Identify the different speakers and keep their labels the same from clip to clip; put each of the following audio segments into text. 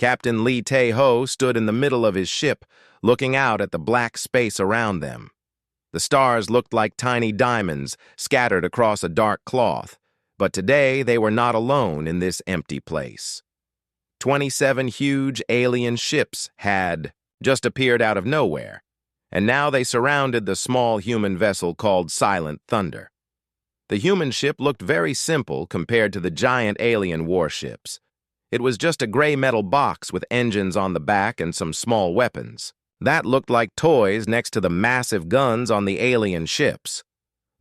Speaker 1: Captain Lee Tae-ho stood in the middle of his ship, looking out at the black space around them. The stars looked like tiny diamonds scattered across a dark cloth, but today they were not alone in this empty place. 27 huge alien ships had just appeared out of nowhere, and now they surrounded the small human vessel called Silent Thunder. The human ship looked very simple compared to the giant alien warships. It was just a gray metal box with engines on the back and some small weapons. That looked like toys next to the massive guns on the alien ships.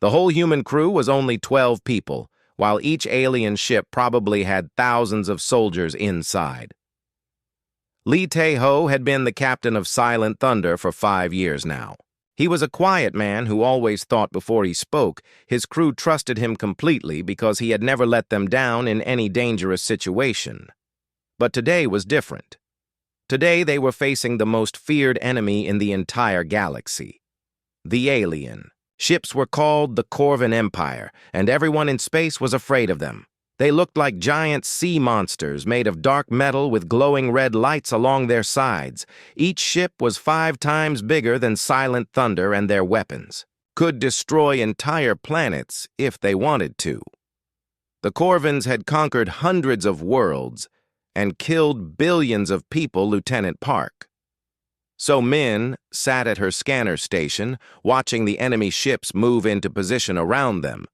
Speaker 1: The whole human crew was only 12 people, while each alien ship probably had thousands of soldiers inside. Lee Tae-ho had been the captain of Silent Thunder for 5 years now. He was a quiet man who always thought before he spoke. His crew trusted him completely because he had never let them down in any dangerous situation. But today was different. Today they were facing the most feared enemy in the entire galaxy, the alien. Ships were called the Corvan Empire, and everyone in space was afraid of them. They looked like giant sea monsters made of dark metal with glowing red lights along their sides. Each ship was 5 times bigger than Silent Thunder, and their weapons could destroy entire planets if they wanted to. The Corvans had conquered hundreds of worlds and killed billions of people, Lieutenant Park. So Min sat at her scanner station, watching the enemy ships move into position around them.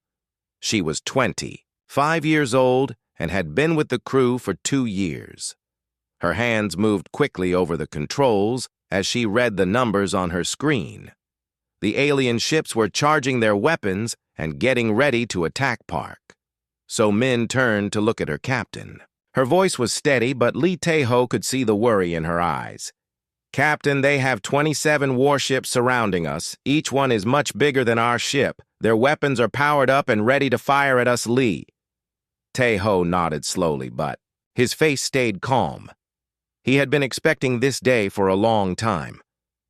Speaker 1: She was 25 years old and had been with the crew for 2 years. Her hands moved quickly over the controls as she read the numbers on her screen. The alien ships were charging their weapons and getting ready to attack Park. So Min turned to look at her captain. Her voice was steady, but Lee Tae-ho could see the worry in her eyes. "Captain, they have 27 warships surrounding us. Each one is much bigger than our ship. Their weapons are powered up and ready to fire at us, Lee." Tae-ho nodded slowly, but his face stayed calm. He had been expecting this day for a long time.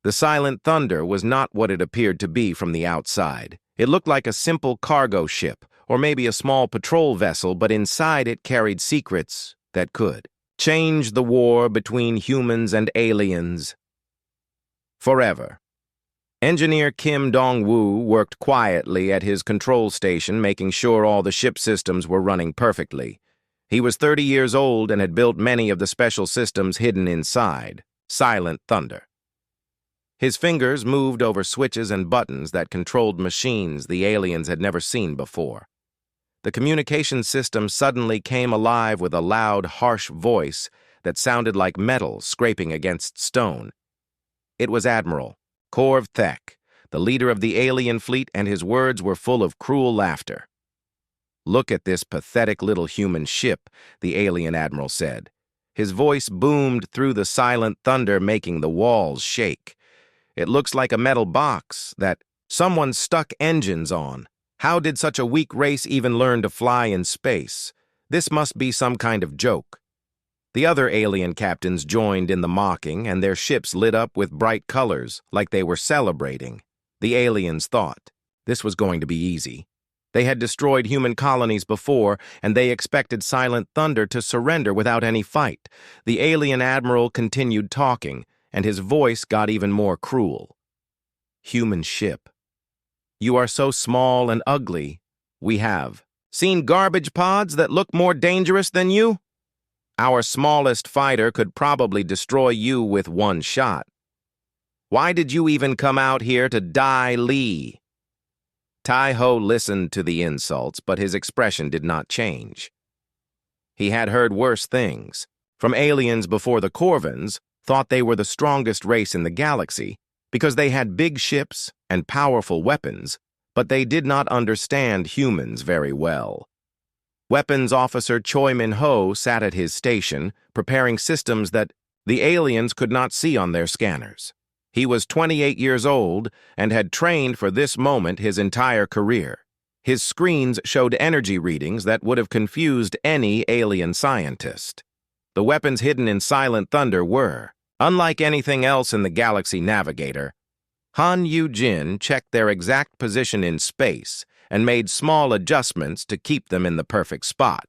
Speaker 1: The Silent Thunder was not what it appeared to be from the outside. It looked like a simple cargo ship, or maybe a small patrol vessel, but inside it carried secrets that could change the war between humans and aliens forever. Engineer Kim Dong-woo worked quietly at his control station, making sure all the ship systems were running perfectly. He was 30 years old and had built many of the special systems hidden inside Silent Thunder. His fingers moved over switches and buttons that controlled machines the aliens had never seen before. The communication system suddenly came alive with a loud, harsh voice that sounded like metal scraping against stone. It was Admiral Korv Thek, the leader of the alien fleet, and his words were full of cruel laughter. "Look at this pathetic little human ship," the alien admiral said. His voice boomed through the Silent Thunder, making the walls shake. "It looks like a metal box that someone stuck engines on. How did such a weak race even learn to fly in space? This must be some kind of joke." The other alien captains joined in the mocking, and their ships lit up with bright colors, like they were celebrating. The aliens thought this was going to be easy. They had destroyed human colonies before, and they expected Silent Thunder to surrender without any fight. The alien admiral continued talking, and his voice got even more cruel. "Human ship. You are so small and ugly. We have seen garbage pods that look more dangerous than you. Our smallest fighter could probably destroy you with 1 shot. Why did you even come out here to die, Lee?" Tae-ho listened to the insults, but his expression did not change. He had heard worse things. From aliens before the Corvans thought they were the strongest race in the galaxy because they had big ships and powerful weapons, but they did not understand humans very well. Weapons Officer Choi Min-ho sat at his station, preparing systems that the aliens could not see on their scanners. He was 28 years old and had trained for this moment his entire career. His screens showed energy readings that would have confused any alien scientist. The weapons hidden in Silent Thunder were, unlike anything else in the Galaxy Navigator, Han Yu-jin checked their exact position in space and made small adjustments to keep them in the perfect spot.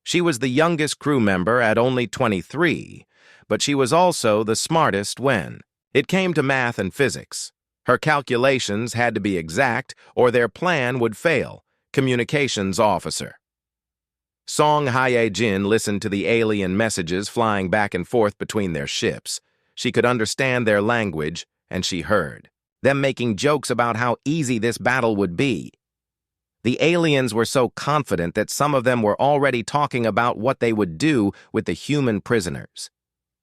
Speaker 1: She was the youngest crew member at only 23, but she was also the smartest when it came to math and physics. Her calculations had to be exact, or their plan would fail. Communications officer. Song Hye-jin listened to the alien messages flying back and forth between their ships. She could understand their language, and she heard them making jokes about how easy this battle would be. The aliens were so confident that some of them were already talking about what they would do with the human prisoners.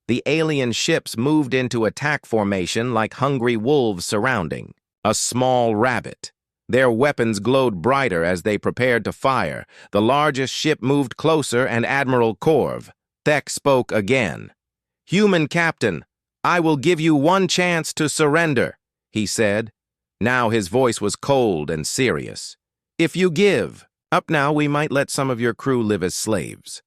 Speaker 1: The alien ships moved into attack formation like hungry wolves surrounding a small rabbit. Their weapons glowed brighter as they prepared to fire. The largest ship moved closer, and Admiral Korv Thek spoke again. "Human captain, I will give you one chance to surrender," he said. Now his voice was cold and serious. "If you give up now, we might let some of your crew live as slaves.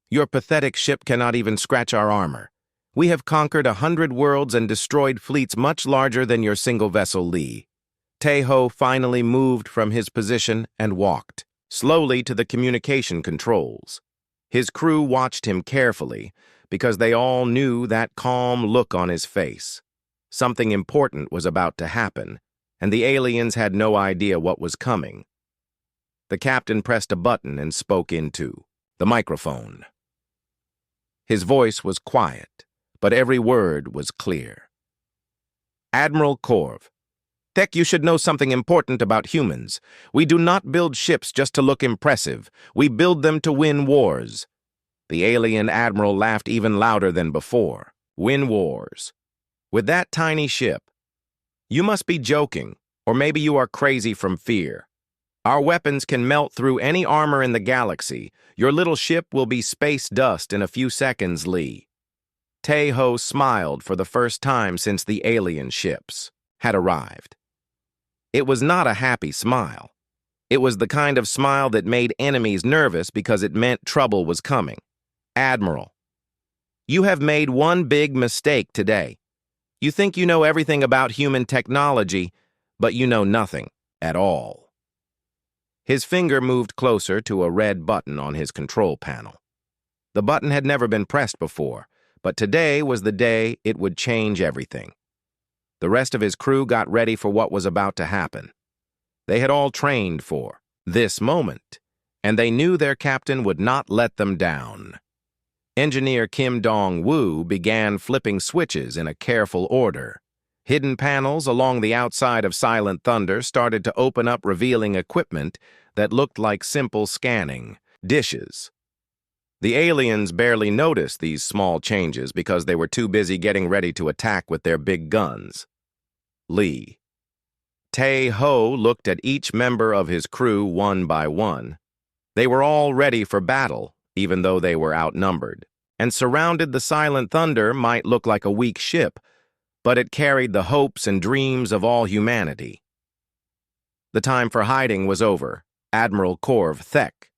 Speaker 1: Your pathetic ship cannot even scratch our armor. We have conquered 100 worlds and destroyed fleets much larger than your single vessel Lee." Tae-ho finally moved from his position and walked slowly to the communication controls. His crew watched him carefully because they all knew that calm look on his face. Something important was about to happen, and the aliens had no idea what was coming. The captain pressed a button and spoke into the microphone. His voice was quiet, but every word was clear. "Admiral Korv, Thek, you should know something important about humans. We do not build ships just to look impressive. We build them to win wars." The alien admiral laughed even louder than before. "Win wars? With that tiny ship? You must be joking, or maybe you are crazy from fear. Our weapons can melt through any armor in the galaxy. Your little ship will be space dust in a few seconds, Lee." Tae-ho smiled for the first time since the alien ships had arrived. It was not a happy smile. It was the kind of smile that made enemies nervous because it meant trouble was coming. "Admiral, you have made one big mistake today. You think you know everything about human technology, but you know nothing at all." His finger moved closer to a red button on his control panel. The button had never been pressed before, but today was the day it would change everything. The rest of his crew got ready for what was about to happen. They had all trained for this moment, and they knew their captain would not let them down. Engineer Kim Dong-woo began flipping switches in a careful order. Hidden panels along the outside of Silent Thunder started to open up, revealing equipment that looked like simple scanning dishes. The aliens barely noticed these small changes because they were too busy getting ready to attack with their big guns. Lee. Tae-ho looked at each member of his crew one by one. They were all ready for battle, even though they were outnumbered, and surrounded the Silent Thunder might look like a weak ship, but it carried the hopes and dreams of all humanity. The time for hiding was over. Admiral Korv Thek.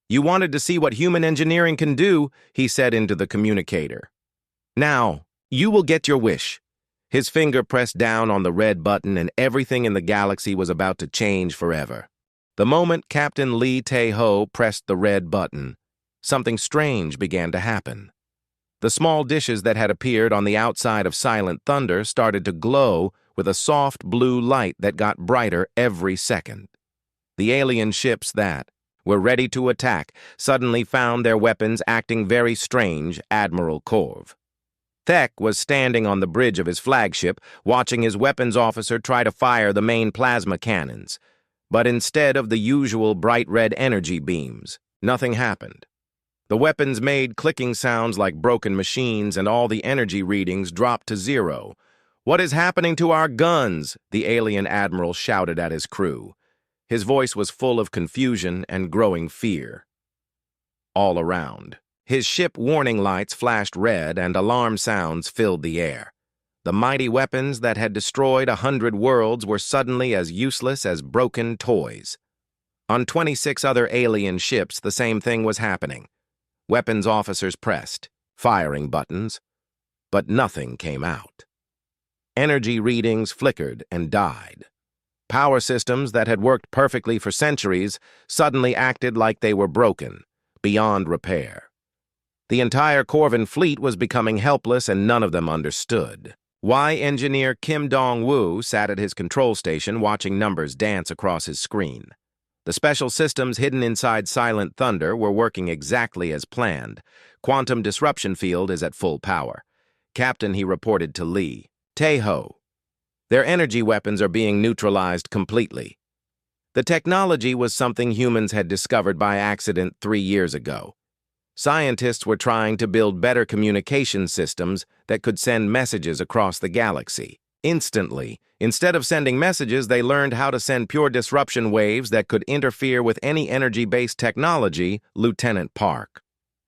Speaker 1: "You wanted to see what human engineering can do," he said into the communicator. "Now, you will get your wish." His finger pressed down on the red button, and everything in the galaxy was about to change forever. The moment Captain Lee Tae-ho pressed the red button, something strange began to happen. The small dishes that had appeared on the outside of Silent Thunder started to glow with a soft blue light that got brighter every second. The alien ships that were ready to attack suddenly found their weapons acting very strange. Admiral Korv Thek was standing on the bridge of his flagship, watching his weapons officer try to fire the main plasma cannons. But instead of the usual bright red energy beams, nothing happened. The weapons made clicking sounds like broken machines, and all the energy readings dropped to zero. "What is happening to our guns?" the alien admiral shouted at his crew. His voice was full of confusion and growing fear. All around, his ship warning lights flashed red and alarm sounds filled the air. The mighty weapons that had destroyed 100 worlds were suddenly as useless as broken toys. On 26 other alien ships, the same thing was happening. Weapons officers pressed firing buttons, but nothing came out. Energy readings flickered and died. Power systems that had worked perfectly for centuries suddenly acted like they were broken, beyond repair. The entire Corvan fleet was becoming helpless and none of them understood. Y engineer Kim Dong-woo sat at his control station watching numbers dance across his screen. The special systems hidden inside Silent Thunder were working exactly as planned. Quantum disruption field is at full power. Captain, he reported to Lee. Tae-ho. Their energy weapons are being neutralized completely. The technology was something humans had discovered by accident 3 years ago. Scientists were trying to build better communication systems that could send messages across the galaxy. Instantly, instead of sending messages, they learned how to send pure disruption waves that could interfere with any energy-based technology, Lieutenant Park.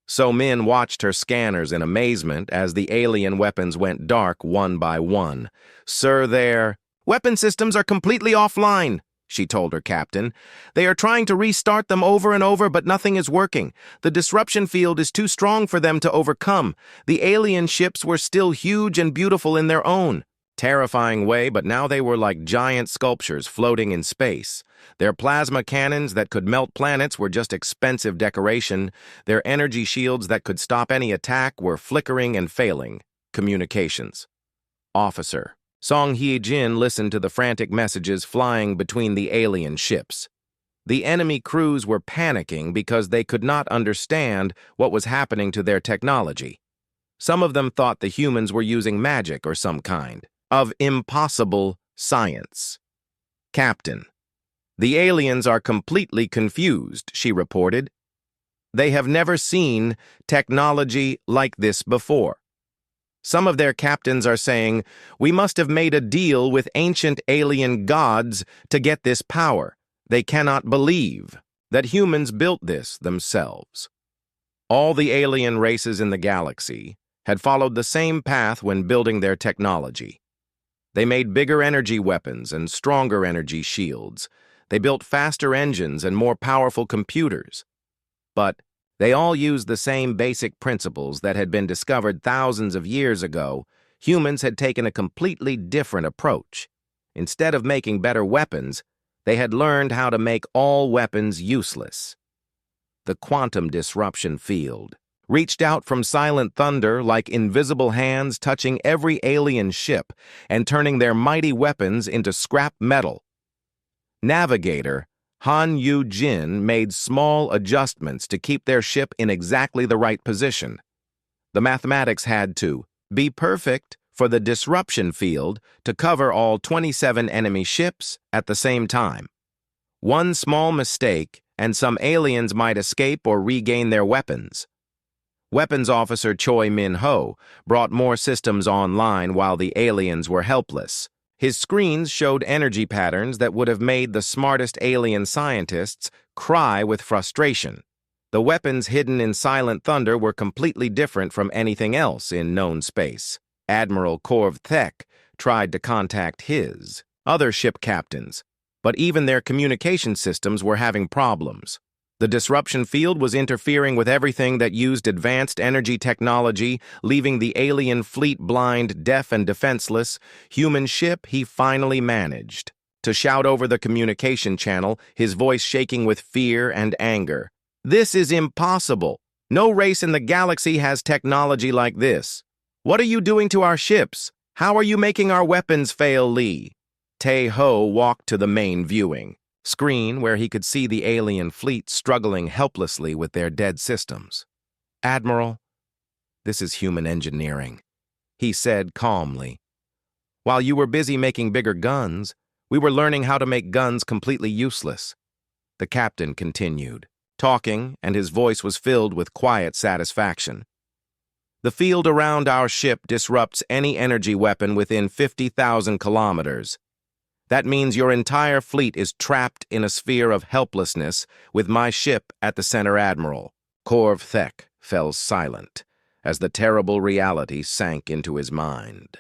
Speaker 1: So Min watched her scanners in amazement as the alien weapons went dark one by one. "Sir, their weapon systems are completely offline," she told her captain. "They are trying to restart them over and over, but nothing is working. The disruption field is too strong for them to overcome. The alien ships were still huge and beautiful in their own, terrifying way, but now they were like giant sculptures floating in space. Their plasma cannons that could melt planets were just expensive decoration. Their energy shields that could stop any attack were flickering and failing. Communications." Officer Song Hye-jin listened to the frantic messages flying between the alien ships. The enemy crews were panicking because they could not understand what was happening to their technology. Some of them thought the humans were using magic or some kind of impossible science. "Captain, the aliens are completely confused," she reported. "They have never seen technology like this before. Some of their captains are saying, we must have made a deal with ancient alien gods to get this power. They cannot believe that humans built this themselves." All the alien races in the galaxy had followed the same path when building their technology. They made bigger energy weapons and stronger energy shields. They built faster engines and more powerful computers. But they all used the same basic principles that had been discovered thousands of years ago. Humans had taken a completely different approach. Instead of making better weapons, they had learned how to make all weapons useless. The quantum disruption field reached out from Silent Thunder like invisible hands, touching every alien ship and turning their mighty weapons into scrap metal. Navigator Han Yu-jin made small adjustments to keep their ship in exactly the right position. The mathematics had to be perfect for the disruption field to cover all 27 enemy ships at the same time. One small mistake, and some aliens might escape or regain their weapons. Weapons Officer Choi Min-ho brought more systems online while the aliens were helpless. His screens showed energy patterns that would have made the smartest alien scientists cry with frustration. The weapons hidden in Silent Thunder were completely different from anything else in known space. Admiral Korv Thek tried to contact his other ship captains, but even their communication systems were having problems. The disruption field was interfering with everything that used advanced energy technology, leaving the alien fleet blind, deaf, and defenseless. Human ship he finally managed to shout over the communication channel, his voice shaking with fear and anger. "This is impossible. No race in the galaxy has technology like this. What are you doing to our ships? How are you making our weapons fail, Lee?" Tae-ho walked to the main viewing screen where he could see the alien fleet struggling helplessly with their dead systems. "Admiral, this is human engineering," he said calmly. "While you were busy making bigger guns, we were learning how to make guns completely useless." The captain continued, talking, and his voice was filled with quiet satisfaction. "The field around our ship disrupts any energy weapon within 50,000 kilometers. That means your entire fleet is trapped in a sphere of helplessness with my ship at the center." Admiral Korv Thek fell silent as the terrible reality sank into his mind.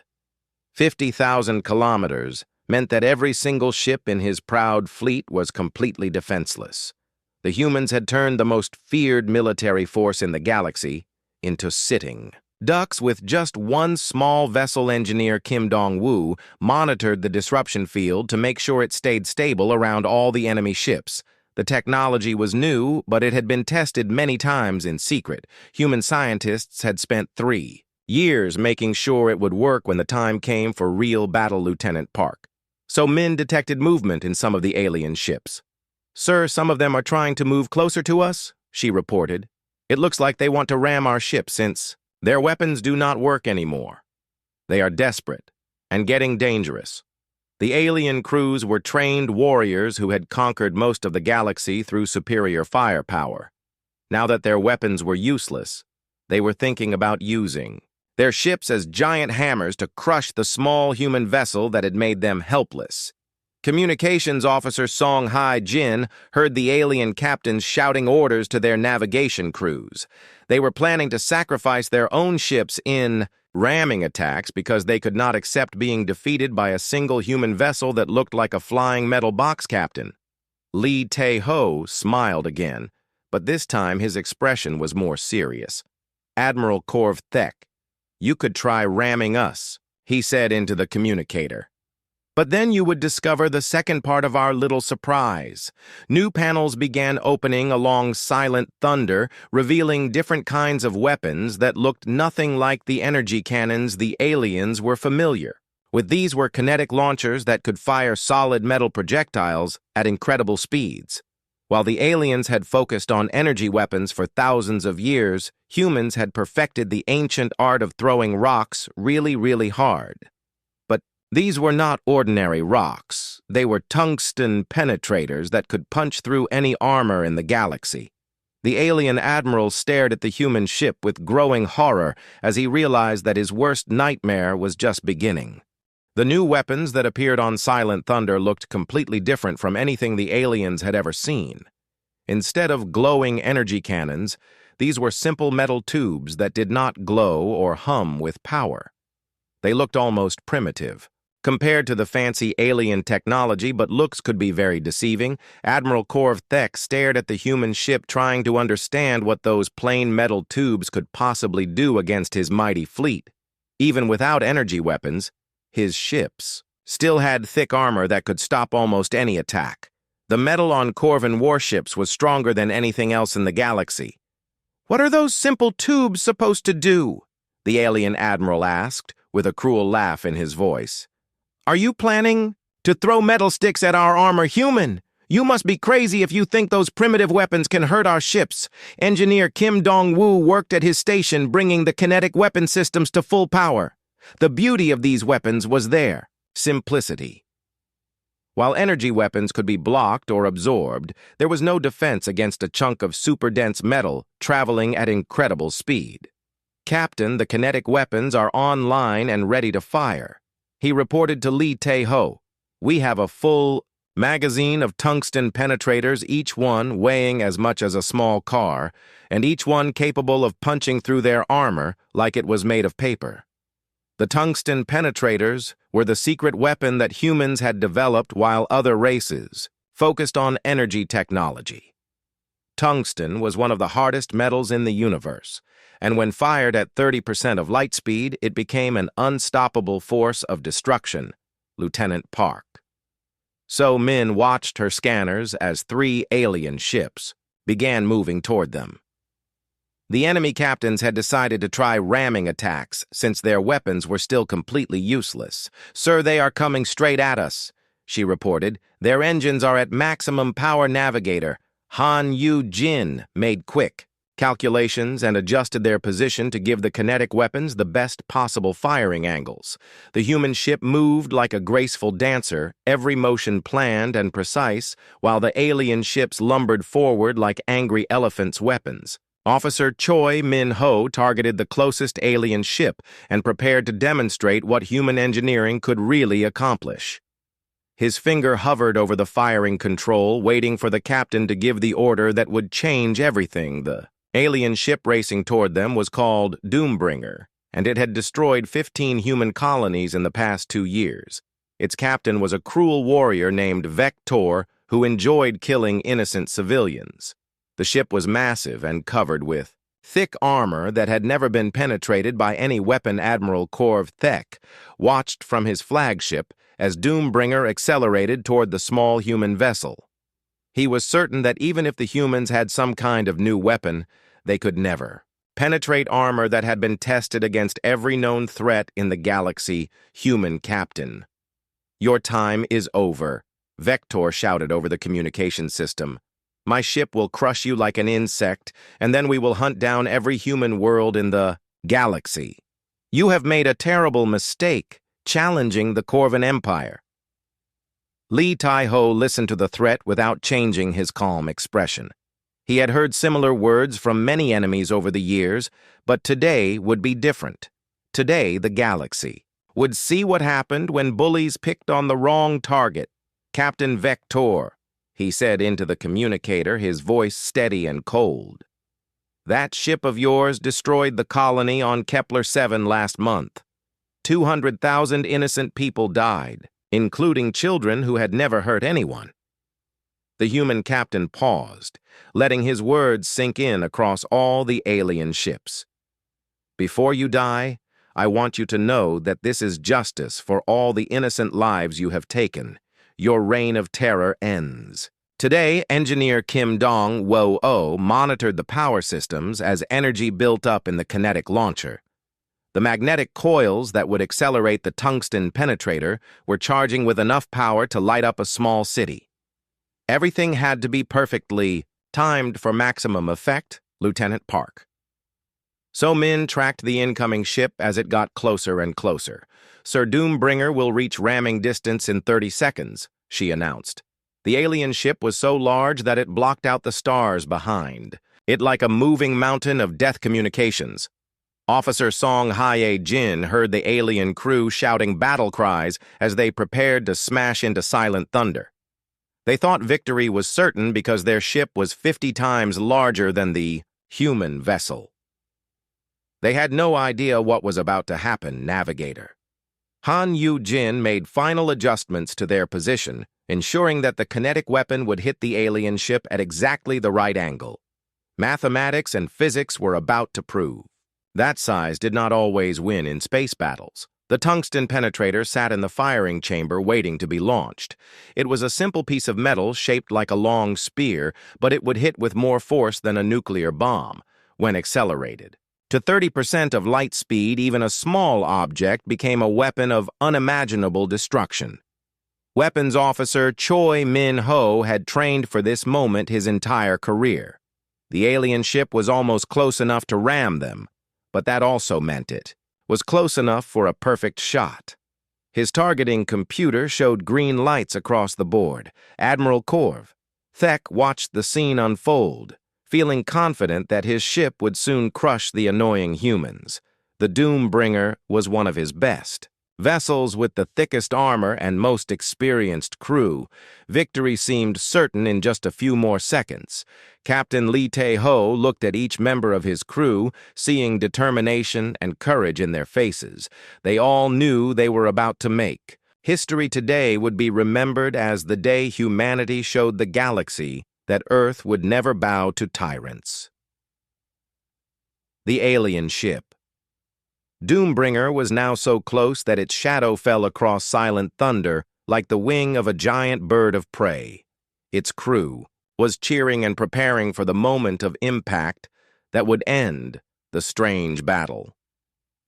Speaker 1: 50,000 kilometers meant that every single ship in his proud fleet was completely defenseless. The humans had turned the most feared military force in the galaxy into sitting ducks. With just one small vessel, engineer Kim Dong-woo monitored the disruption field to make sure it stayed stable around all the enemy ships. The technology was new, but it had been tested many times in secret. Human scientists had spent 3 years making sure it would work when the time came for real battle, Lieutenant Park. So Min detected movement in some of the alien ships. "Sir, some of them are trying to move closer to us," she reported. "It looks like they want to ram our ship since their weapons do not work anymore. They are desperate and getting dangerous." The alien crews were trained warriors who had conquered most of the galaxy through superior firepower. Now that their weapons were useless, they were thinking about using their ships as giant hammers to crush the small human vessel that had made them helpless. Communications Officer Song Hai Jin heard the alien captains shouting orders to their navigation crews. They were planning to sacrifice their own ships in ramming attacks because they could not accept being defeated by a single human vessel that looked like a flying metal box captain. Lee Tae-ho smiled again, but this time his expression was more serious. "Admiral Korv Thek, you could try ramming us," he said into the communicator. "But then you would discover the second part of our little surprise." New panels began opening along Silent Thunder, revealing different kinds of weapons that looked nothing like the energy cannons the aliens were familiar with. These were kinetic launchers that could fire solid metal projectiles at incredible speeds. While the aliens had focused on energy weapons for thousands of years, humans had perfected the ancient art of throwing rocks really hard. These were not ordinary rocks. They were tungsten penetrators that could punch through any armor in the galaxy. The alien admiral stared at the human ship with growing horror as he realized that his worst nightmare was just beginning. The new weapons that appeared on Silent Thunder looked completely different from anything the aliens had ever seen. Instead of glowing energy cannons, these were simple metal tubes that did not glow or hum with power. They looked almost primitive compared to the fancy alien technology, but looks could be very deceiving. Admiral Korv Thek stared at the human ship, trying to understand what those plain metal tubes could possibly do against his mighty fleet. Even without energy weapons, his ships still had thick armor that could stop almost any attack. The metal on Corvan warships was stronger than anything else in the galaxy. "What are those simple tubes supposed to do?" the alien admiral asked, with a cruel laugh in his voice. "Are you planning to throw metal sticks at our armor, human? You must be crazy if you think those primitive weapons can hurt our ships." Engineer Kim Dong-woo worked at his station, bringing the kinetic weapon systems to full power. The beauty of these weapons was their simplicity. While energy weapons could be blocked or absorbed, there was no defense against a chunk of super-dense metal traveling at incredible speed. "Captain, the kinetic weapons are online and ready to fire," he reported to Lee Tae-ho. "We have a full magazine of tungsten penetrators, each one weighing as much as a small car, and each one capable of punching through their armor like it was made of paper." The tungsten penetrators were the secret weapon that humans had developed while other races focused on energy technology. Tungsten was one of the hardest metals in the universe, and when fired at 30% of light speed, it became an unstoppable force of destruction, Lieutenant Park. So Min watched her scanners as 3 alien ships began moving toward them. The enemy captains had decided to try ramming attacks since their weapons were still completely useless. "Sir, they are coming straight at us," she reported. "Their engines are at maximum power. Navigator Han Yu-jin made quick calculations and adjusted their position to give the kinetic weapons the best possible firing angles. The human ship moved like a graceful dancer, every motion planned and precise, while the alien ships lumbered forward like angry elephants' weapons. Officer Choi Min-ho targeted the closest alien ship and prepared to demonstrate what human engineering could really accomplish. His finger hovered over the firing control, waiting for the captain to give the order that would change everything. The alien ship racing toward them was called Doombringer, and it had destroyed 15 human colonies in the past 2 years. Its captain was a cruel warrior named Vector who enjoyed killing innocent civilians. The ship was massive and covered with thick armor that had never been penetrated by any weapon. Admiral Korv Thek watched from his flagship as Doombringer accelerated toward the small human vessel. He was certain that even if the humans had some kind of new weapon, they could never penetrate armor that had been tested against every known threat in the galaxy. Human captain. "Your time is over," Vector shouted over the communication system. "My ship will crush you like an insect, and then we will hunt down every human world in the galaxy. You have made a terrible mistake, challenging the Corvan Empire." Li Tai-ho listened to the threat without changing his calm expression. He had heard similar words from many enemies over the years, but today would be different. Today, the galaxy would see what happened when bullies picked on the wrong target. "Captain Vector," he said into the communicator, his voice steady and cold. "That ship of yours destroyed the colony on Kepler 7 last month. 200,000 innocent people died, including children who had never hurt anyone." The human captain paused, letting his words sink in across all the alien ships. "Before you die, I want you to know that this is justice for all the innocent lives you have taken. Your reign of terror ends." Today, engineer Kim Dong-Wo-Oh monitored the power systems as energy built up in the kinetic launcher. The magnetic coils that would accelerate the tungsten penetrator were charging with enough power to light up a small city. Everything had to be perfectly timed for maximum effect, Lieutenant Park. So Min tracked the incoming ship as it got closer and closer. "Sir Doombringer will reach ramming distance in 30 seconds, she announced. The alien ship was so large that it blocked out the stars behind, it like a moving mountain of death communications. Officer Song Hae-jin heard the alien crew shouting battle cries as they prepared to smash into silent thunder. They thought victory was certain because their ship was 50 times larger than the human vessel. They had no idea what was about to happen, Navigator. Han Yu-jin made final adjustments to their position, ensuring that the kinetic weapon would hit the alien ship at exactly the right angle. Mathematics and physics were about to prove. That size did not always win in space battles. The tungsten penetrator sat in the firing chamber waiting to be launched. It was a simple piece of metal shaped like a long spear, but it would hit with more force than a nuclear bomb when accelerated. To 30% of light speed, even a small object became a weapon of unimaginable destruction. Weapons officer Choi Min-ho had trained for this moment his entire career. The alien ship was almost close enough to ram them, but that also meant it was close enough for a perfect shot. His targeting computer showed green lights across the board. Admiral Korv Thek watched the scene unfold, feeling confident that his ship would soon crush the annoying humans. The Doombringer was one of his best. Vessels with the thickest armor and most experienced crew, victory seemed certain in just a few more seconds. Captain Li Tai-ho looked at each member of his crew, seeing determination and courage in their faces. They all knew they were about to make. History today would be remembered as the day humanity showed the galaxy that Earth would never bow to tyrants. The alien ship. Doombringer was now so close that its shadow fell across silent thunder like the wing of a giant bird of prey. Its crew was cheering and preparing for the moment of impact that would end the strange battle.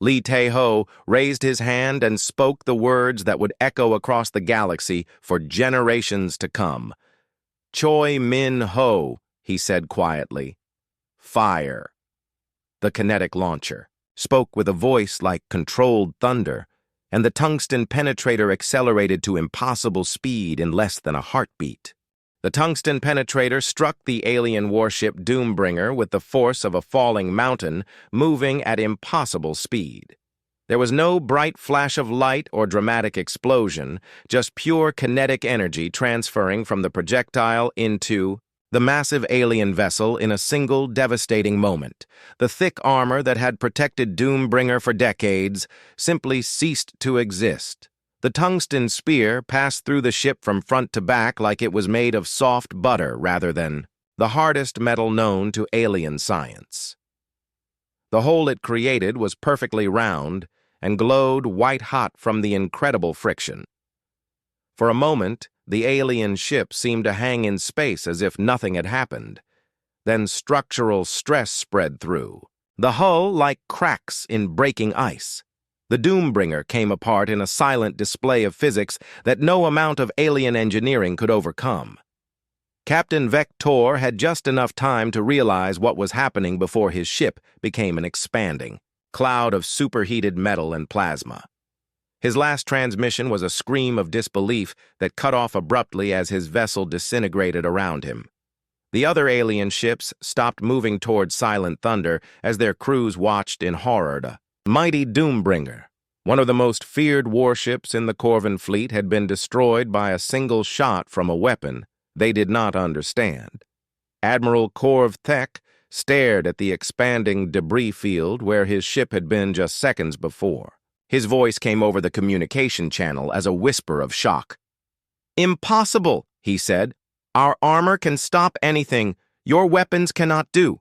Speaker 1: Li Tai-ho raised his hand and spoke the words that would echo across the galaxy for generations to come. "Choi Min-ho," he said quietly. "Fire." The kinetic launcher spoke with a voice like controlled thunder, and the tungsten penetrator accelerated to impossible speed in less than a heartbeat. The tungsten penetrator struck the alien warship Doombringer with the force of a falling mountain, moving at impossible speed. There was no bright flash of light or dramatic explosion, just pure kinetic energy transferring from the projectile into the massive alien vessel in a single devastating moment. The thick armor that had protected Doombringer for decades simply ceased to exist. The tungsten spear passed through the ship from front to back like it was made of soft butter rather than the hardest metal known to alien science. The hole it created was perfectly round and glowed white-hot from the incredible friction. For a moment, The alien ship seemed to hang in space as if nothing had happened. Then structural stress spread through, the hull like cracks in breaking ice. The Doombringer came apart in a silent display of physics that no amount of alien engineering could overcome. Captain Vector had just enough time to realize what was happening before his ship became an expanding cloud of superheated metal and plasma. His last transmission was a scream of disbelief that cut off abruptly as his vessel disintegrated around him. The other alien ships stopped moving toward Silent Thunder as their crews watched in horror. The mighty Doombringer, one of the most feared warships in the Corvan fleet, had been destroyed by a single shot from a weapon they did not understand. Admiral Corv Thek stared at the expanding debris field where his ship had been just seconds before. His voice came over the communication channel as a whisper of shock. "Impossible," he said. "Our armor can stop anything your weapons cannot do."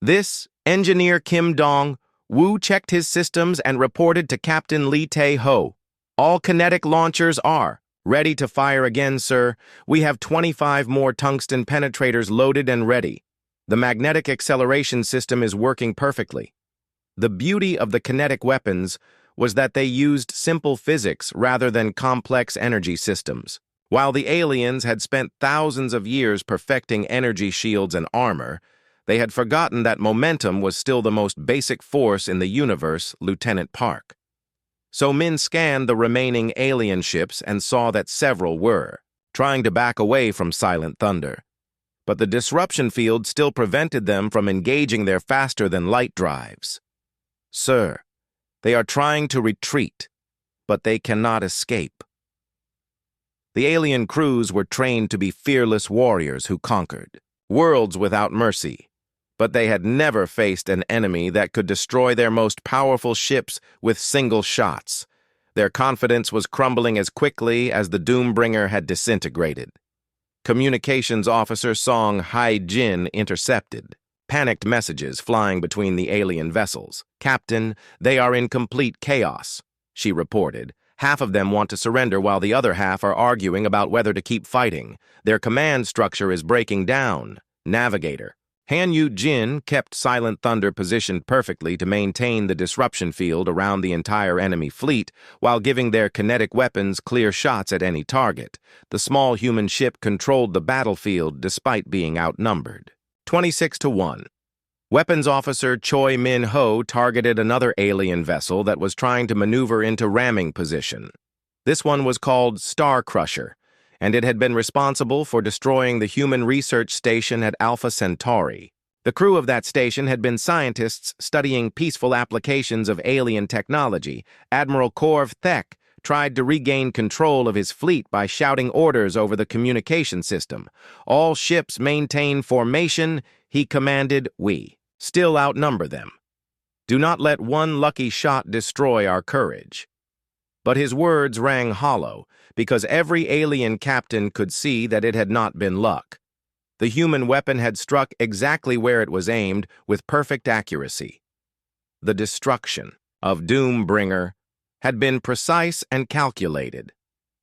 Speaker 1: This, Engineer Kim Dong, Wu checked his systems and reported to Captain Lee Tae-ho. "All kinetic launchers are ready to fire again, sir. We have 25 more tungsten penetrators loaded and ready. The magnetic acceleration system is working perfectly." The beauty of the kinetic weapons was that they used simple physics rather than complex energy systems. While the aliens had spent thousands of years perfecting energy shields and armor, they had forgotten that momentum was still the most basic force in the universe, Lieutenant Park. So Min scanned the remaining alien ships and saw that several were trying to back away from Silent Thunder. But the disruption field still prevented them from engaging their faster-than-light drives. "Sir, they are trying to retreat, but they cannot escape." The alien crews were trained to be fearless warriors who conquered worlds without mercy, but they had never faced an enemy that could destroy their most powerful ships with single shots. Their confidence was crumbling as quickly as the Doombringer had disintegrated. Communications officer Song Hai-jin intercepted panicked messages flying between the alien vessels. "Captain, they are in complete chaos," she reported. "Half of them want to surrender while the other half are arguing about whether to keep fighting. Their command structure is breaking down." Navigator Han Yu-jin kept Silent Thunder positioned perfectly to maintain the disruption field around the entire enemy fleet while giving their kinetic weapons clear shots at any target. The small human ship controlled the battlefield despite being outnumbered. 26-1. Weapons Officer Choi Min-ho targeted another alien vessel that was trying to maneuver into ramming position. This one was called Star Crusher, and it had been responsible for destroying the human research station at Alpha Centauri. The crew of that station had been scientists studying peaceful applications of alien technology. Admiral Corv Thek tried to regain control of his fleet by shouting orders over the communication system. "All ships maintain formation," he commanded. "We still outnumber them. Do not let one lucky shot destroy our courage." But his words rang hollow, because every alien captain could see that it had not been luck. The human weapon had struck exactly where it was aimed with perfect accuracy. The destruction of Doombringer had been precise and calculated.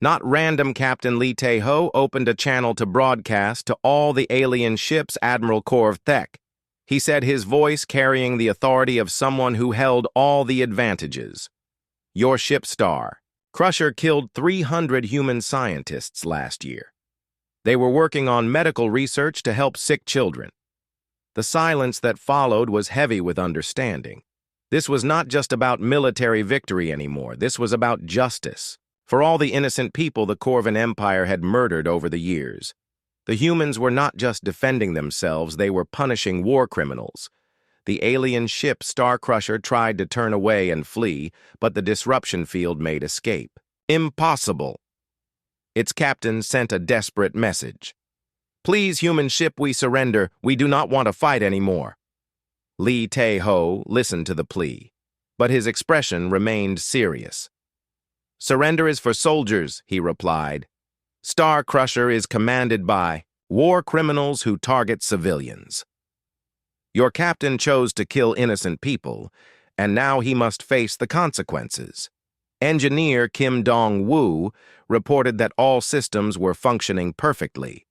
Speaker 1: Not random. Captain Lee Tae-ho opened a channel to broadcast to all the alien ships Admiral Corv Thek. He said, his voice carrying the authority of someone who held all the advantages. "Your ship, Star Crusher, killed 300 human scientists last year. They were working on medical research to help sick children." The silence that followed was heavy with understanding. This was not just about military victory anymore. This was about justice for all the innocent people the Corvan Empire had murdered over the years. The humans were not just defending themselves, they were punishing war criminals. The alien ship Star Crusher tried to turn away and flee, but the disruption field made escape. Impossible. Its captain sent a desperate message. "Please, human ship, we surrender. We do not want to fight anymore." Lee Tae-ho listened to the plea, but his expression remained serious. "Surrender is for soldiers," he replied. "Star Crusher is commanded by war criminals who target civilians. Your captain chose to kill innocent people, and now he must face the consequences." Engineer Kim Dong-woo reported that all systems were functioning perfectly.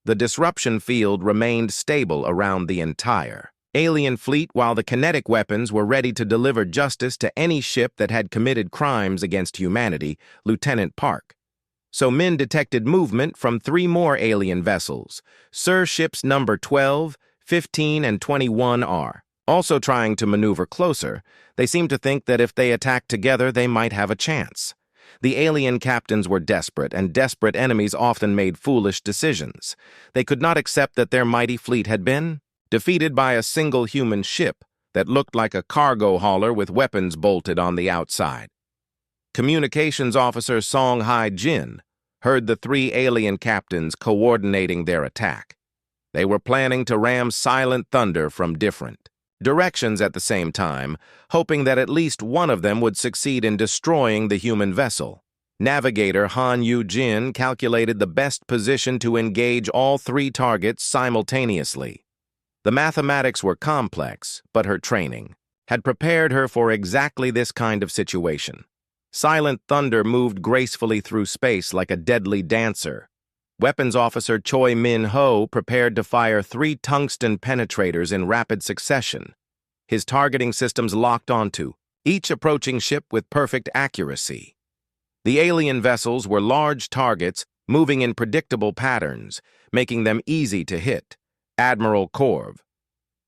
Speaker 1: The disruption field remained stable around the entire alien fleet, while the kinetic weapons were ready to deliver justice to any ship that had committed crimes against humanity. Lieutenant Park. So Min detected movement from 3 more alien vessels. Sir ships number 12, 15, and 21 are also trying to maneuver closer. They seemed to think that if they attacked together, they might have a chance. The alien captains were desperate, and desperate enemies often made foolish decisions. They could not accept that their mighty fleet had been defeated by a single human ship that looked like a cargo hauler with weapons bolted on the outside. Communications officer Song Hai-jin heard the 3 alien captains coordinating their attack. They were planning to ram Silent Thunder from different directions at the same time, hoping that at least one of them would succeed in destroying the human vessel. Navigator Han Yu-jin calculated the best position to engage all 3 targets simultaneously. The mathematics were complex, but her training had prepared her for exactly this kind of situation. Silent Thunder moved gracefully through space like a deadly dancer. Weapons Officer Choi Min-ho prepared to fire 3 tungsten penetrators in rapid succession. His targeting systems locked onto each approaching ship with perfect accuracy. The alien vessels were large targets moving in predictable patterns, making them easy to hit. Admiral Korv.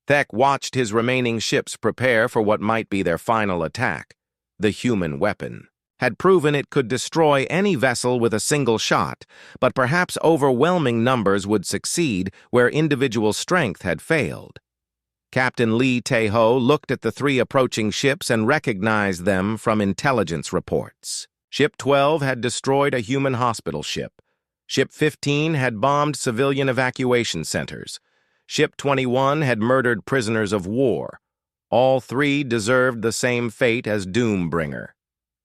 Speaker 1: Thek watched his remaining ships prepare for what might be their final attack. The human weapon had proven it could destroy any vessel with a single shot, but perhaps overwhelming numbers would succeed where individual strength had failed. Captain Lee Tae-ho looked at the 3 approaching ships and recognized them from intelligence reports. Ship 12 had destroyed a human hospital ship. Ship 15 had bombed civilian evacuation centers. Ship 21 had murdered prisoners of war. All 3 deserved the same fate as Doombringer.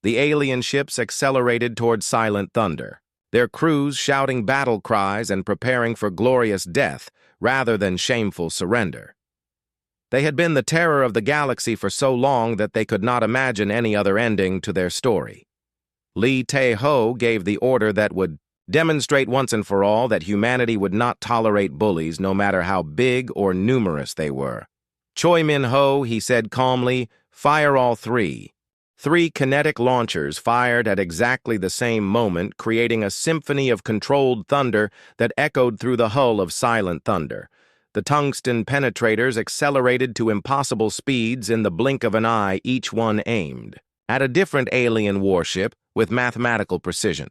Speaker 1: The alien ships accelerated toward Silent Thunder, their crews shouting battle cries and preparing for glorious death rather than shameful surrender. They had been the terror of the galaxy for so long that they could not imagine any other ending to their story. Lee Tae-ho gave the order that would demonstrate once and for all that humanity would not tolerate bullies no matter how big or numerous they were. Choi Min-ho, he said calmly, fire all 3. 3 kinetic launchers fired at exactly the same moment, creating a symphony of controlled thunder that echoed through the hull of Silent Thunder. The tungsten penetrators accelerated to impossible speeds in the blink of an eye, each one aimed at a different alien warship with mathematical precision.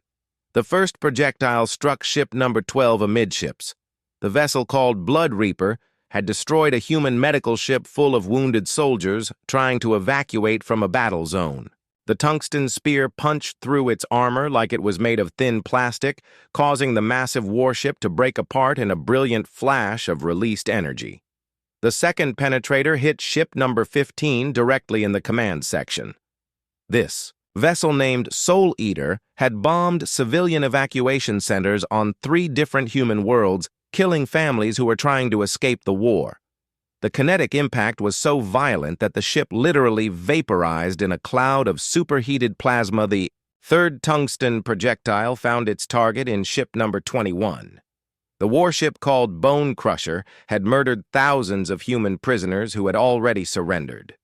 Speaker 1: The first projectile struck ship number 12 amidships. The vessel called Blood Reaper had destroyed a human medical ship full of wounded soldiers trying to evacuate from a battle zone. The tungsten spear punched through its armor like it was made of thin plastic, causing the massive warship to break apart in a brilliant flash of released energy. The second penetrator hit ship number 15 directly in the command section. This vessel named Soul Eater had bombed civilian evacuation centers on 3 different human worlds, killing families who were trying to escape the war. The kinetic impact was so violent that the ship literally vaporized in a cloud of superheated plasma. The third tungsten projectile found its target in ship number 21. The warship called Bone Crusher had murdered thousands of human prisoners who had already surrendered.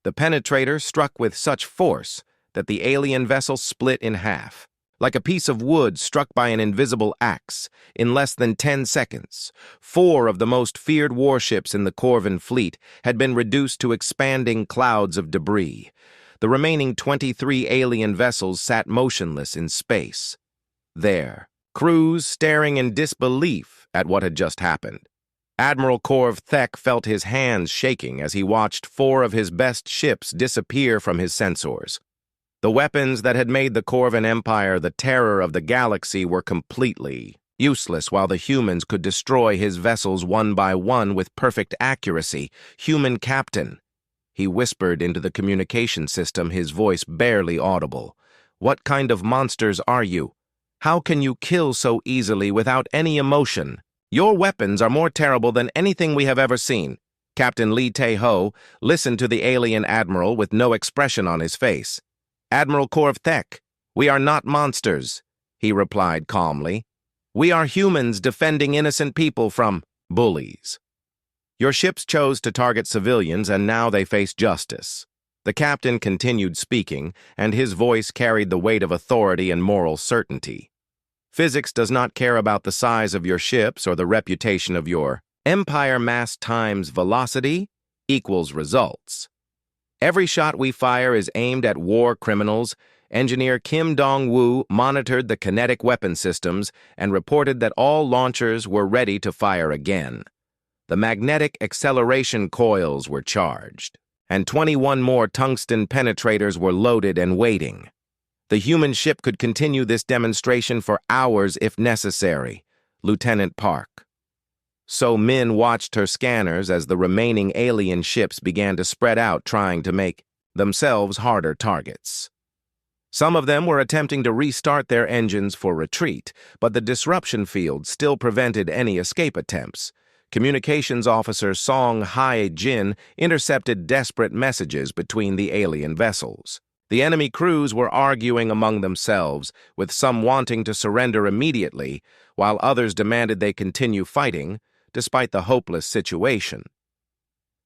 Speaker 1: The penetrator struck with such force that the alien vessel split in half. Like a piece of wood struck by an invisible axe, in less than 10 seconds, 4 of the most feared warships in the Corvan fleet had been reduced to expanding clouds of debris. The remaining 23 alien vessels sat motionless in space. There, crews staring in disbelief at what had just happened. Admiral Korv Thek felt his hands shaking as he watched 4 of his best ships disappear from his sensors. The weapons that had made the Corvan Empire the terror of the galaxy were completely useless, while the humans could destroy his vessels one by one with perfect accuracy. Human captain, he whispered into the communication system, his voice barely audible. What kind of monsters are you? How can you kill so easily without any emotion? Your weapons are more terrible than anything we have ever seen. Captain Lee Tae-ho listened to the alien admiral with no expression on his face. Admiral Korvthek, we are not monsters, he replied calmly. We are humans defending innocent people from bullies. Your ships chose to target civilians, and now they face justice. The captain continued speaking, and his voice carried the weight of authority and moral certainty. Physics does not care about the size of your ships or the reputation of your empire. Mass times velocity equals results. Every shot we fire is aimed at war criminals. Engineer Kim Dong-woo monitored the kinetic weapon systems and reported that all launchers were ready to fire again. The magnetic acceleration coils were charged, and 21 more tungsten penetrators were loaded and waiting. The human ship could continue this demonstration for hours if necessary. Lieutenant Park. So Min watched her scanners as the remaining alien ships began to spread out, trying to make themselves harder targets. Some of them were attempting to restart their engines for retreat, but the disruption field still prevented any escape attempts. Communications officer Song Hae-jin intercepted desperate messages between the alien vessels. The enemy crews were arguing among themselves, with some wanting to surrender immediately, while others demanded they continue fighting, despite the hopeless situation.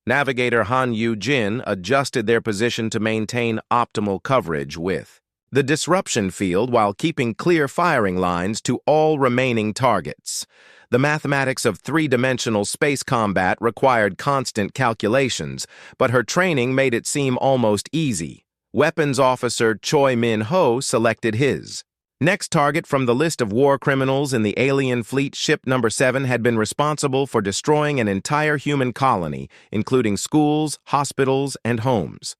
Speaker 1: Navigator Han Yu-jin adjusted their position to maintain optimal coverage with the disruption field while keeping clear firing lines to all remaining targets. The mathematics of three-dimensional space combat required constant calculations, but her training made it seem almost easy. Weapons officer Choi Min-ho selected his next target from the list of war criminals in the alien fleet. Ship number 7 had been responsible for destroying an entire human colony, including schools, hospitals, and homes.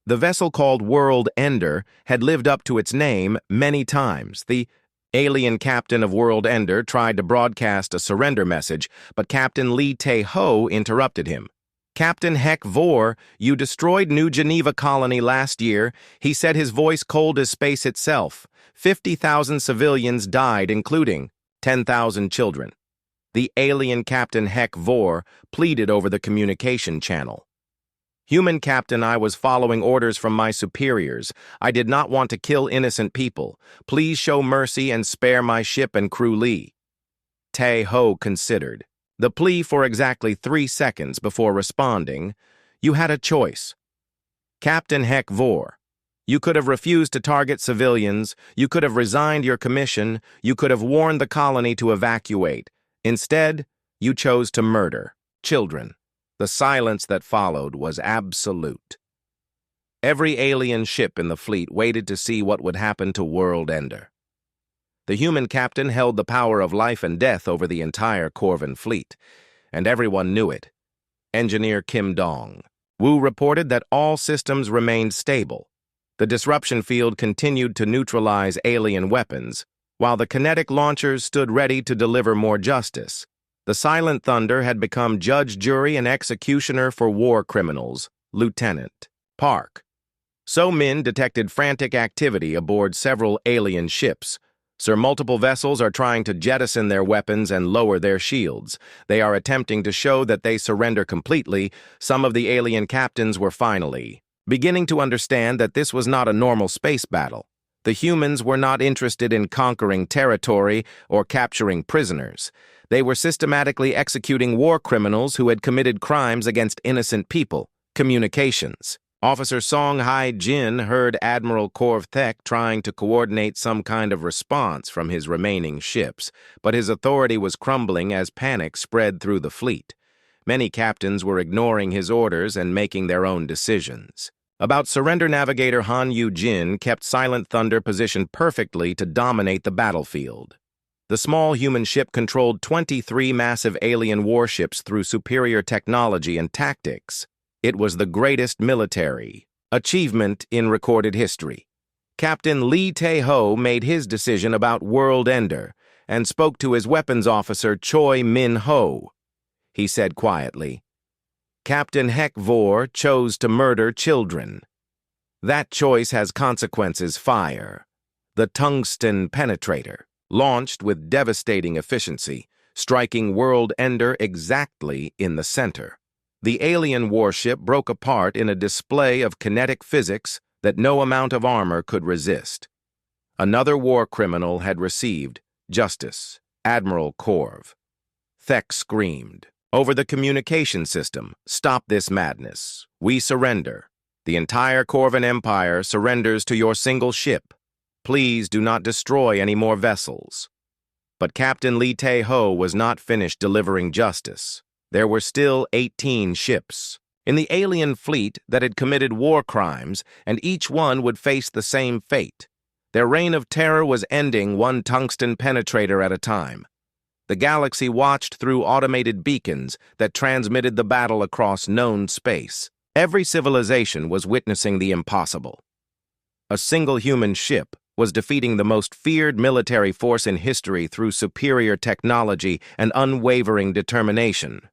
Speaker 1: The vessel called World Ender had lived up to its name many times. The alien captain of World Ender tried to broadcast a surrender message, but Captain Lee Tae-ho interrupted him. Captain Heck Vor, you destroyed New Geneva colony last year. He said, his voice cold as space itself. 50,000 civilians died, including 10,000 children. The alien Captain Heck Vor pleaded over the communication channel. Human captain, I was following orders from my superiors. I did not want to kill innocent people. Please show mercy and spare my ship and crew. Lee Tae-ho considered the plea for exactly 3 seconds before responding. You had a choice. Captain Heck Vor, you could have refused to target civilians. You could have resigned your commission. You could have warned the colony to evacuate. Instead, you chose to murder children. The silence that followed was absolute. Every alien ship in the fleet waited to see what would happen to World Ender. The human captain held the power of life and death over the entire Corvan fleet, and everyone knew it. Engineer Kim Dong-woo reported that all systems remained stable. The disruption field continued to neutralize alien weapons, while the kinetic launchers stood ready to deliver more justice. The Silent Thunder had become judge, jury, and executioner for war criminals. Lieutenant Park. So Min detected frantic activity aboard several alien ships. Sir, multiple vessels are trying to jettison their weapons and lower their shields. They are attempting to show that they surrender completely. Some of the alien captains were finally beginning to understand that this was not a normal space battle. The humans were not interested in conquering territory or capturing prisoners. They were systematically executing war criminals who had committed crimes against innocent people. Communications. Officer Song Hae-jin heard Admiral Korvthek trying to coordinate some kind of response from his remaining ships, but his authority was crumbling as panic spread through the fleet. Many captains were ignoring his orders and making their own decisions. About surrender, navigator Han Yu-jin kept Silent Thunder positioned perfectly to dominate the battlefield. The small human ship controlled 23 massive alien warships through superior technology and tactics. It was the greatest military achievement in recorded history. Captain Lee Tae-ho made his decision about World Ender and spoke to his weapons officer Choi Min-ho. He said quietly, Captain Heck Vor chose to murder children. That choice has consequences. Fire. The tungsten penetrator launched with devastating efficiency, striking World Ender exactly in the center. The alien warship broke apart in a display of kinetic physics, that no amount of armor could resist. Another war criminal had received justice, Admiral Corv. Thek screamed. Over the communication system, "Stop this madness. We surrender. The entire Corvan Empire surrenders to your single ship. Please do not destroy any more vessels." But Captain Lee Tae-ho was not finished delivering justice. There were still 18 ships in the alien fleet that had committed war crimes, and each one would face the same fate. Their reign of terror was ending one tungsten penetrator at a time. The galaxy watched through automated beacons that transmitted the battle across known space. Every civilization was witnessing the impossible. A single human ship was defeating the most feared military force in history through superior technology and unwavering determination.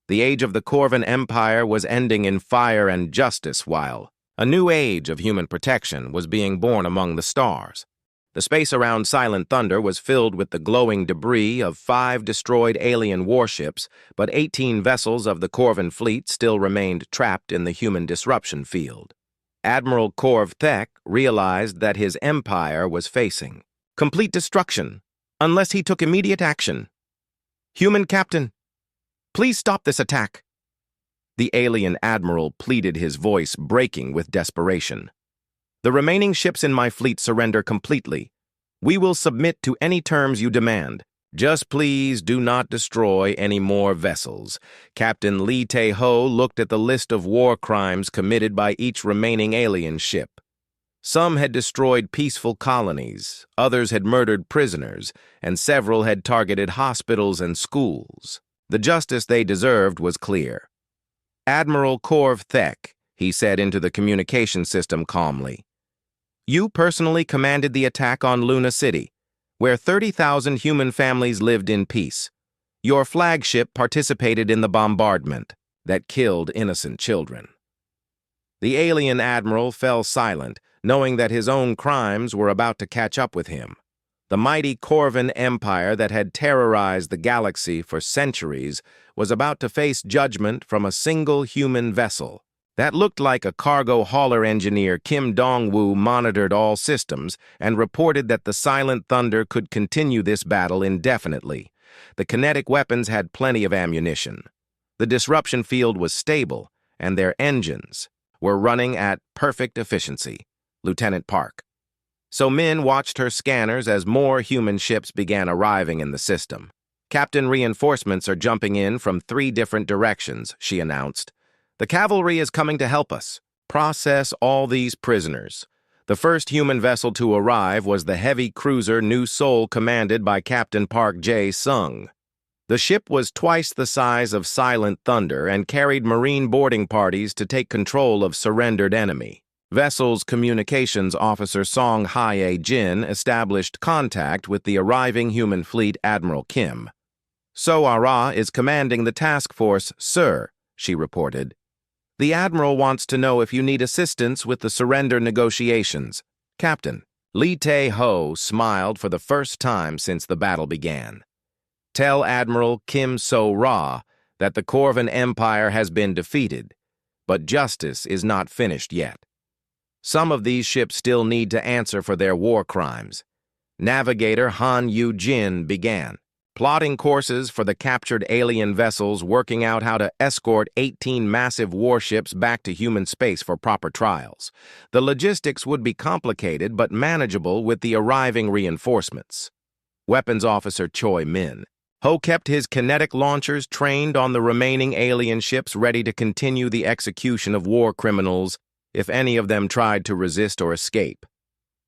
Speaker 1: The age of the Corvan Empire was ending in fire and justice, while a new age of human protection was being born among the stars. The space around Silent Thunder was filled with the glowing debris of 5 destroyed alien warships, but 18 vessels of the Corvan fleet still remained trapped in the human disruption field. Admiral Corv Thek realized that his empire was facing complete destruction unless he took immediate action. "Human Captain, please stop this attack." The alien admiral pleaded, his voice breaking with desperation. "The remaining ships in my fleet surrender completely. We will submit to any terms you demand. Just please do not destroy any more vessels." Captain Lee Tae-ho looked at the list of war crimes committed by each remaining alien ship. Some had destroyed peaceful colonies, others had murdered prisoners, and several had targeted hospitals and schools. The justice they deserved was clear. "Admiral Corv Thek," he said into the communication system calmly, "you personally commanded the attack on Luna City, where 30,000 human families lived in peace. Your flagship participated in the bombardment that killed innocent children." The alien admiral fell silent, knowing that his own crimes were about to catch up with him. The mighty Corvan Empire that had terrorized the galaxy for centuries was about to face judgment from a single human vessel. That looked like a cargo hauler engineer. Kim Dong-woo monitored all systems and reported that the Silent Thunder could continue this battle indefinitely. The kinetic weapons had plenty of ammunition. The disruption field was stable, and their engines were running at perfect efficiency. Lieutenant Park. So Min watched her scanners as more human ships began arriving in the system. "Captain, reinforcements are jumping in from 3 different directions," she announced. "The cavalry is coming to help us. Process all these prisoners." The first human vessel to arrive was the heavy cruiser New Seoul, commanded by Captain Park Jae-sung. The ship was twice the size of Silent Thunder and carried Marine boarding parties to take control of surrendered enemy. Vessel's communications officer Song Hye-jin established contact with the arriving human fleet Admiral Kim. "So Ara is commanding the task force, sir," she reported. "The Admiral wants to know if you need assistance with the surrender negotiations." "Captain." Lee Tae-ho smiled for the first time since the battle began. "Tell Admiral Kim So-ra that the Corvan Empire has been defeated, but justice is not finished yet. Some of these ships still need to answer for their war crimes." Navigator Han Yu-jin began plotting courses for the captured alien vessels, working out how to escort 18 massive warships back to human space for proper trials. The logistics would be complicated but manageable with the arriving reinforcements. Weapons Officer Choi Min Ho kept his kinetic launchers trained on the remaining alien ships, ready to continue the execution of war criminals if any of them tried to resist or escape.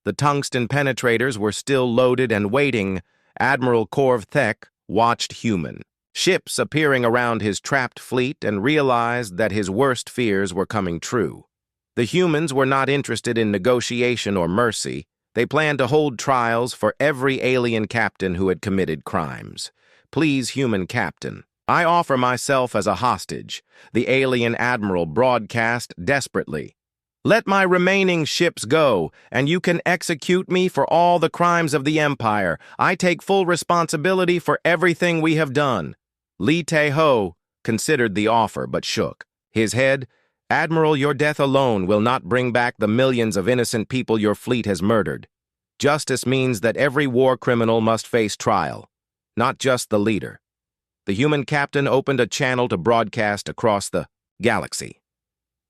Speaker 1: The tungsten penetrators were still loaded and waiting. Admiral Corv Thek watched human ships appearing around his trapped fleet and realized that his worst fears were coming true. The humans were not interested in negotiation or mercy. They planned to hold trials for every alien captain who had committed crimes. "Please, human captain, I offer myself as a hostage," the alien admiral broadcast desperately. "Let my remaining ships go, and you can execute me for all the crimes of the Empire. I take full responsibility for everything we have done." Lee Tae-ho considered the offer but shook his head Admiral, your death alone will not bring back the millions of innocent people your fleet has murdered. Justice means that every war criminal must face trial, not just the leader. The human captain opened a channel to broadcast across the galaxy,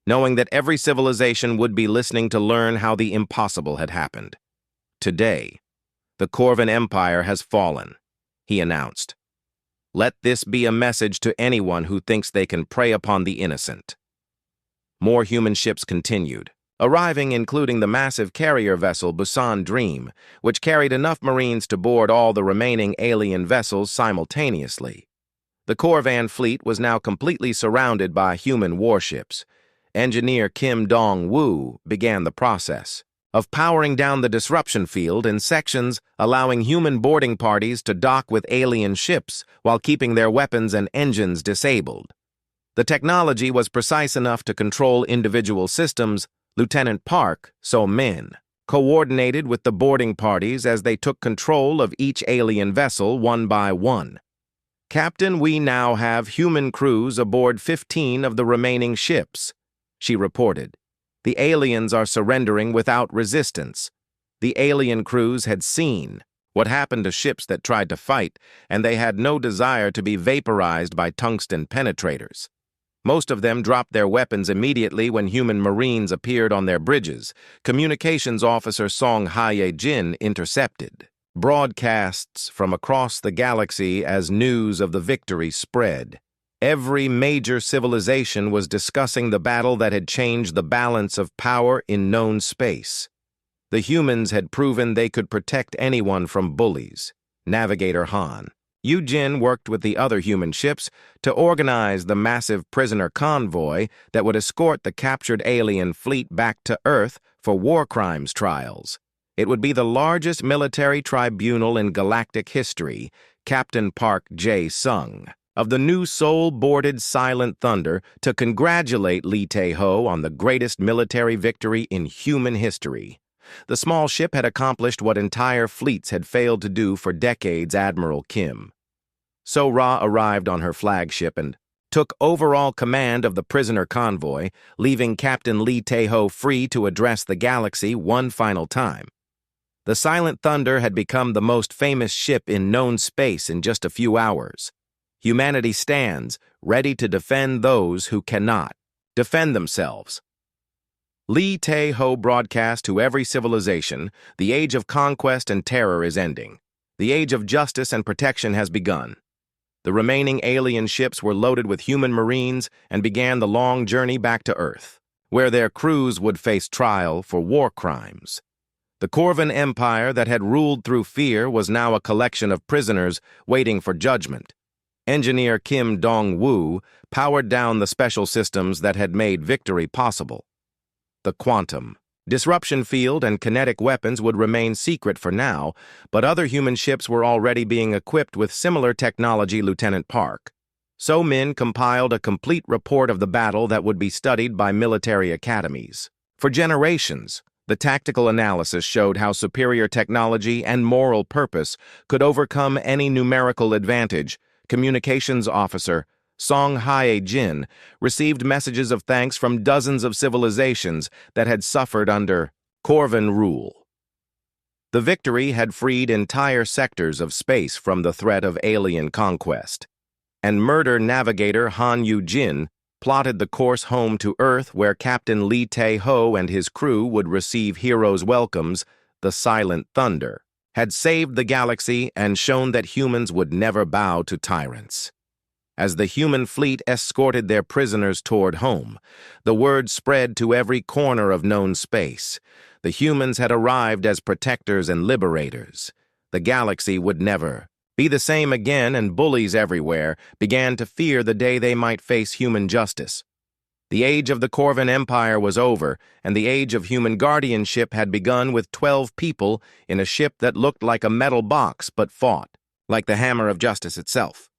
Speaker 1: knowing that every civilization would be listening to learn how the impossible had happened. Today, the Corvan Empire has fallen, he announced. Let this be a message to anyone who thinks they can prey upon the innocent. More human ships continued, arriving including the massive carrier vessel Busan Dream, which carried enough Marines to board all the remaining alien vessels simultaneously. The Corvan fleet was now completely surrounded by human warships. Engineer Kim Dong-woo began the process of powering down the disruption field in sections, allowing human boarding parties to dock with alien ships while keeping their weapons and engines disabled. The technology was precise enough to control individual systems. Lieutenant Park, So-min, coordinated with the boarding parties as they took control of each alien vessel one by one. Captain, we now have human crews aboard 15 of the remaining ships, she reported. The aliens are surrendering without resistance. The alien crews had seen what happened to ships that tried to fight, and they had no desire to be vaporized by tungsten penetrators. Most of them dropped their weapons immediately when human Marines appeared on their bridges. Communications officer Song Hae-jin intercepted broadcasts from across the galaxy as news of the victory spread. Every major civilization was discussing the battle that had changed the balance of power in known space. The humans had proven they could protect anyone from bullies. Navigator Han Yu-jin worked with the other human ships to organize the massive prisoner convoy that would escort the captured alien fleet back to Earth for war crimes trials. It would be the largest military tribunal in galactic history. Captain Park Jae-sung of the new Seoul boarded Silent Thunder to congratulate Lee Tae-ho on the greatest military victory in human history. The small ship had accomplished what entire fleets had failed to do for decades. Admiral Kim So-ra arrived on her flagship and took overall command of the prisoner convoy, leaving Captain Lee Tae-ho free to address the galaxy one final time. The Silent Thunder had become the most famous ship in known space in just a few hours. Humanity stands, ready to defend those who cannot defend themselves. Lee Tae-ho broadcast to every civilization, the age of conquest and terror is ending. The age of justice and protection has begun. The remaining alien ships were loaded with human Marines and began the long journey back to Earth, where their crews would face trial for war crimes. The Corvan Empire that had ruled through fear was now a collection of prisoners waiting for judgment. Engineer Kim Dong-woo powered down the special systems that had made victory possible. The quantum disruption field and kinetic weapons would remain secret for now, but other human ships were already being equipped with similar technology. Lieutenant Park So-min compiled a complete report of the battle that would be studied by military academies. For generations, the tactical analysis showed how superior technology and moral purpose could overcome any numerical advantage. Communications officer Song Hae-jin received messages of thanks from dozens of civilizations that had suffered under Corvan rule. The victory had freed entire sectors of space from the threat of alien conquest, and murder navigator Han Yu-jin plotted the course home to Earth, where Captain Lee Tae-ho and his crew would receive heroes' welcomes. The Silent Thunder had saved the galaxy and shown that humans would never bow to tyrants. As the human fleet escorted their prisoners toward home, the word spread to every corner of known space. The humans had arrived as protectors and liberators. The galaxy would never be the same again, and bullies everywhere began to fear the day they might face human justice. The age of the Corvan Empire was over, and the age of human guardianship had begun with 12 people in a ship that looked like a metal box but fought like the hammer of justice itself.